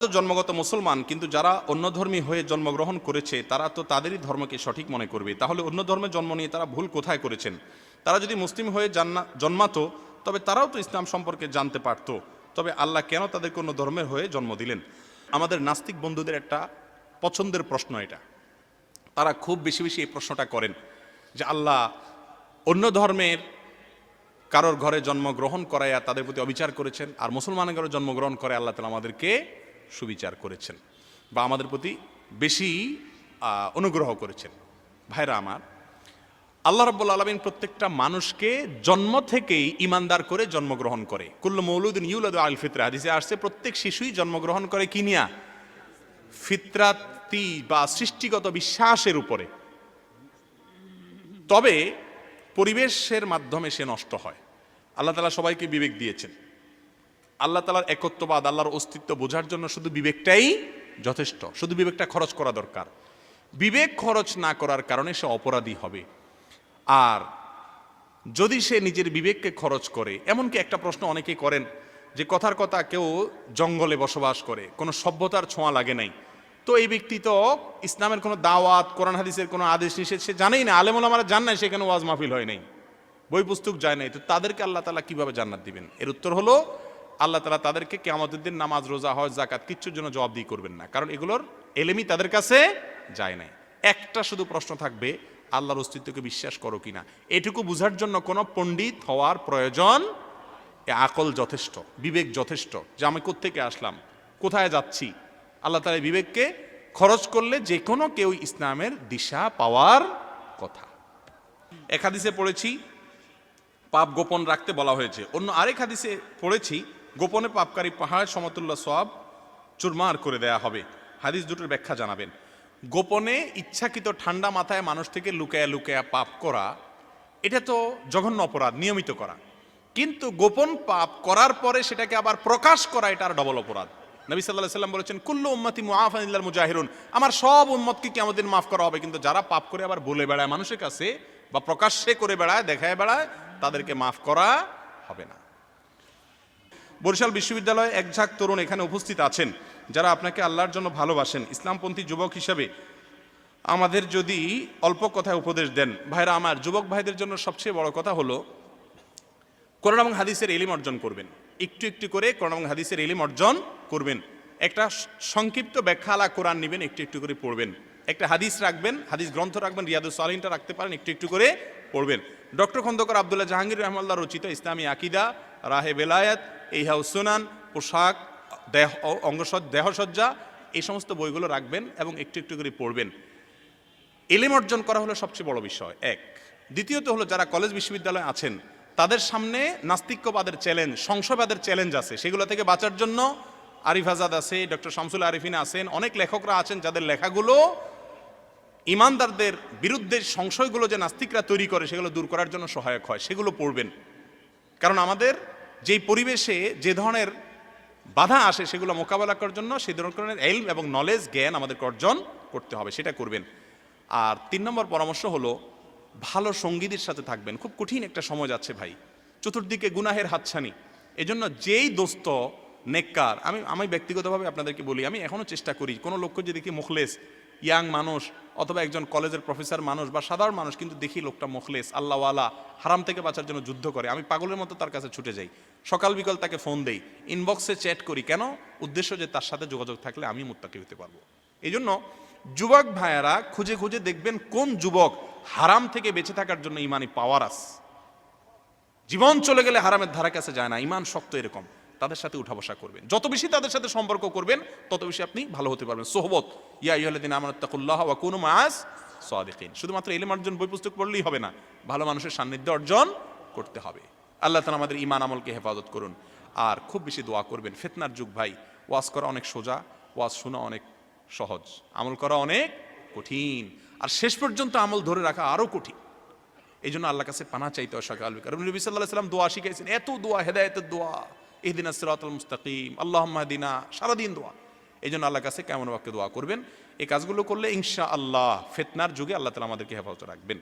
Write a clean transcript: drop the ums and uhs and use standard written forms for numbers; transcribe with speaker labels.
Speaker 1: জন্মগত মুসলমান, কিন্তু যারা অন্য ধর্মী হয়ে জন্মগ্রহণ করেছে তারা তো তাদেরই ধর্মকে সঠিক মনে করবে। তাহলে অন্য ধর্মে জন্ম নিয়ে তারা ভুল কোথায় করেছেন? তারা যদি মুসলিম হয়ে জন্মাতো তবে তারাও তো ইসলাম সম্পর্কে জানতে পারত। তবে আল্লাহ কেন তাদেরকে অন্য ধর্মের হয়ে জন্ম দিলেন? আমাদের নাস্তিক বন্ধুদের একটা পছন্দের প্রশ্ন এটা। তারা খুব বেশি বেশি এই প্রশ্নটা করেন যে আল্লাহ অন্য ধর্মের কারোর ঘরে জন্মগ্রহণ করাইয়া তাদের প্রতি অবিচার করেছেন, আর মুসলমানের ঘরে জন্মগ্রহণ করে আল্লাহ তাআলা আমাদেরকে সুবিচার করেছেন বা আমাদের প্রতি বেশি অনুগ্রহ করেছেন। ভাইরা আমার, আল্লাহ রাব্বুল আলামিন প্রত্যেকটা মানুষকে জন্ম থেকেই ইমানদার করে জন্মগ্রহণ করে। কুল্লু মৌলুদিন ইউলাদু আল ফিতরা, হাদিসে আসছে প্রত্যেক শিশুই জন্মগ্রহণ করে কি নিয়া? ফিতরাতি বা সৃষ্টিগত বিশ্বাসের উপরে। তবে পরিবেশের মাধ্যমে সে নষ্ট হয়। আল্লাহ তাআলা সবাইকে বিবেক দিয়েছেন। আল্লাহ তাআলার একত্ববাদ, আল্লাহর অস্তিত্ব বোঝার জন্য শুধু বিবেকটাই যথেষ্ট, শুধু বিবেকটা খরচ করা দরকার। বিবেক খরচ না করার কারণে সে অপরাধী হবে। আর যদি সে নিজের বিবেককে খরচ করে, এমনকি একটা প্রশ্ন অনেকেই করেন যে কথার কথা কেউ জঙ্গলে বসবাস করে, কোনো সভ্যতার ছোঁয়া লাগে নাই, তো এই ব্যক্তি তো ইসলামের কোনো দাওয়াত, কোরআন হাদিসের কোনো আদেশ নিষেধ সে জানেই না, আলেম ওলামারা জান নাই, সেখানে ওয়াজ মাহফিল হয় নাই, বই পুস্তক যায় নাই, তো তাদেরকে আল্লাহ তাআলা কিভাবে জান্নাত দিবেন? এর উত্তর হলো আল্লাহ তাআলা তাদেরকে কিয়ামতের দিন নামাজ, রোজা, হজ, যাকাত কিচ্ছুর জন্য জবাবদিহি করবেন না, কারণ এগুলোর এলেমই তাদের কাছে যায় নাই। একটা শুধু প্রশ্ন থাকবে, আল্লাহর অস্তিত্বকে বিশ্বাস করো কিনা। এটুকু বুঝার জন্য কোনো পণ্ডিত হওয়ার প্রয়োজন, আকল যথেষ্ট, বিবেক যথেষ্ট, যে আমি কোত্থেকে আসলাম, কোথায় যাচ্ছি। আল্লাহ তাআলা বিবেককে খরচ করলে যে কোনো কেউ ইসলামের দিশা পাওয়ার কথা। এক হাদিসে পড়েছি পাপ গোপন রাখতে বলা হয়েছে, অন্য আরেক হাদিসে পড়েছি গোপনে পাপকারী পাহাড় সমতুল্য সওয়াব চুরমার করে দেয়া হবে। হাদিস দুটোর ব্যাখ্যা জানাবেন। গোপনে ইচ্ছাকৃত ঠান্ডা মাথায় মানুষ থেকে লুকায়া লুকায়া পাপ করা, এটা তো জঘন্য অপরাধ, নিয়মিত করা। কিন্তু গোপন পাপ করার পরে সেটাকে আবার প্রকাশ করা, এটা আর ডবল অপরাধ। নবী সাল্লাল্লাহু আলাইহি ওয়াসাল্লাম বলেছেন, কুল্লু উম্মতি মুআফান ইল্লাল মুজাহিরুন, আমার সব উম্মতকে কিয়ামতের দিন মাফ করা হবে, কিন্তু যারা পাপ করে আবার বলে বেড়ায় মানুষের কাছে বা প্রকাশ্যে করে বেড়ায়, দেখায় বেড়ায়, তাদেরকে মাফ করা হবে না। বরিশাল বিশ্ববিদ্যালয়ে এক ঝাঁক তরুণ এখানে উপস্থিত আছেন যারা আপনাকে আল্লাহর জন্য ভালোবাসেন। ইসলামপন্থী যুবক হিসাবে আমাদের যদি অল্প কথায় উপদেশ দেন। ভাইরা আমার, যুবক ভাইদের জন্য সবচেয়ে বড় কথা হলো কোরআন এবং হাদিসের ইলম অর্জন করবেন। একটু একটু করে কোরআন এবং হাদিসের ইলম অর্জন করবেন। একটা সংক্ষিপ্ত ব্যাখ্যালা কোরআন নেবেন, একটু একটু করে পড়বেন। একটা হাদিস রাখবেন, হাদিস গ্রন্থ রাখবেন, রিয়াদুস সালিহিনটা রাখতে পারেন, একটু একটু করে পড়বেন। ডক্টর খন্দকার আব্দুল্লাহ জাহাঙ্গীর রহমাল্লাহ রচিত ইসলামী আকিদা, রাহে বেলায়াত, ইহাউস সুনান, পোশাক, দেহসজ্জা, এই সমস্ত বইগুলো রাখবেন এবং একটু একটু করে পড়বেন। ইলম অর্জন করা হলো সবচেয়ে বড় বিষয়, এক। দ্বিতীয়ত হলো যারা কলেজ বিশ্ববিদ্যালয়ে আছেন তাদের সামনে নাস্তিক্যবাদের চ্যালেঞ্জ, সংশয়বাদের চ্যালেঞ্জ আছে, সেগুলো থেকে বাঁচার জন্য আরিফ আজাদ আছে, ডক্টর শামসুল আরিফিন আছেন, অনেক লেখকরা আছেন যাদের লেখাগুলো ইমানদারদের বিরুদ্ধে সংশয়গুলো যে নাস্তিকরা তৈরি করে সেগুলো দূর করার জন্য সহায়ক হয়, সেগুলো পড়বেন। কারণ আমাদের যেই পরিবেশে যে ধরনের বাধা আসে সেগুলো মোকাবেলা করার জন্য সেই ধরনের ইলম এবং নলেজ, জ্ঞান আমাদেরকে অর্জন করতে হবে, সেটা করবেন। আর 3 নম্বর পরামর্শ হলো ভালো সঙ্গীদের সাথে থাকবেন। খুব কঠিন একটা সময় যাচ্ছে ভাই, চতুর্দিকে গুনাহের হাতছানি। এজন্য যেই দোস্ত নেককার, আমি ব্যক্তিগতভাবে আপনাদেরকে বলি, আমি এখনও চেষ্টা করি কোনো লোককে যদি দেখি মুখলেস, ইয়াং মানুষ অথবা একজন কলেজের প্রফেসর মানুষ বা সাধারণ মানুষ, কিন্তু দেখি লোকটা মুখলেস, আল্লাহওয়ালা, হারাম থেকে বাঁচার জন্য যুদ্ধ করে, আমি পাগলের মতো তার কাছে ছুটে যাই, সকাল বিকাল তাকে ফোন দেই, ইনবক্সে চ্যাট করি। কেন? উদ্দেশ্য যে তার সাথে যোগাযোগ থাকলে আমি মুত্তাকি হতে পারবো। এই জন্য যুবক ভাইয়েরা খুঁজে খুঁজে দেখবেন কোন যুবক হারাম থেকে বেঁচে থাকার জন্য ইমানি পাওয়ার আছে, জীবন চলে গেলে হারামের ধারে কাছে যায় না, ইমান শক্ত, এরকম তাদের সাথে উঠা বসা করবেন। যত বেশি তাদের সাথে সম্পর্ক করবেন তত বেশি আপনি ভালো হতে পারবেন। সোহবত, ইয়া আইয়ুহাল্লাযীনা আমানু তাকুল্লাহ ওয়া কুনু মাআস সাদিকিন। শুধুমাত্র ইলম অর্জন, বই পুস্তক পড়লেই হবে না, ভালো মানুষের সান্নিধ্য অর্জন করতে হবে। আল্লাহ তাআলা আমাদের ঈমান আমলকে হেফাজত করুন। আর খুব বেশি দোয়া করবেন। ফিতনার যুগ ভাই, ওয়াজ করা অনেক সোজা, ওয়াজ শোনা অনেক সহজ, আমল করা অনেক কঠিন, আর শেষ পর্যন্ত আমল ধরে রাখা আরো কঠিন। এই জন্য আল্লাহর কাছে পানা চাইতে হয় সকাল বিকাল। নবী সাল্লাল্লাহু আলাইহি ওয়াসাল্লাম দোয়া শিখাইছেন, এত দোয়া, হেদায়েতের দোয়া, ইহদিনাস সিরাতাল মুস্তাকিম, আল্লাহুম্মা হদিনা, সারাদিন দোয়া। এই জন্য আল্লাহর কাছে কেমন বাক্যে দোয়া করবেন। এই কাজগুলো করলে ইনশাআল্লাহ ফিতনার যুগে আল্লাহ তাআলা আমাদেরকে হেফাজত রাখবেন।